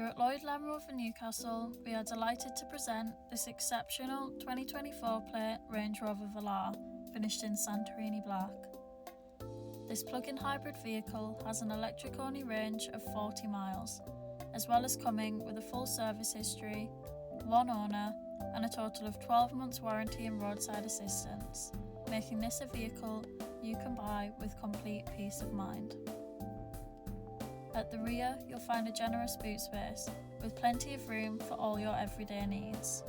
Here at Lloyd Land Rover Newcastle, we are delighted to present this exceptional 2024 plate Range Rover Velar, finished in Santorini Black. This plug-in hybrid vehicle has an electric-only range of 40 miles, as well as coming with a full service history, one owner, and a total of 12 months warranty and roadside assistance, making this a vehicle you can buy with complete peace of mind. At the rear, you'll find a generous boot space, with plenty of room for all your everyday needs.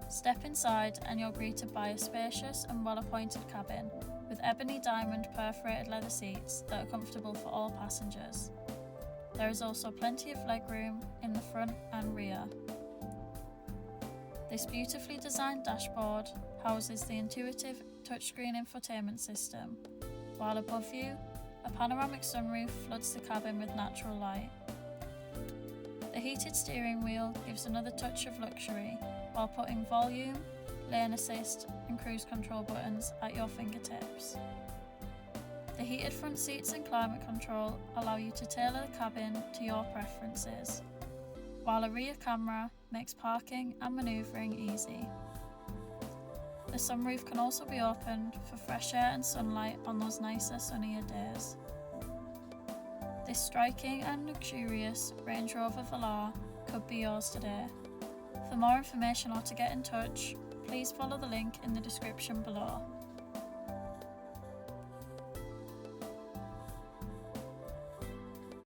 Step inside and you're greeted by a spacious and well-appointed cabin, with ebony diamond perforated leather seats that are comfortable for all passengers. There is also plenty of legroom in the front and rear. This beautifully designed dashboard houses the intuitive touchscreen infotainment system, while above you, a panoramic sunroof floods the cabin with natural light. The heated steering wheel gives another touch of luxury, while putting volume, lane assist and cruise control buttons at your fingertips. The heated front seats and climate control allow you to tailor the cabin to your preferences, while a rear camera makes parking and manoeuvring easy. The sunroof can also be opened for fresh air and sunlight on those nicer, sunnier days. This striking and luxurious Range Rover Velar could be yours today. For more information or to get in touch, please follow the link in the description below.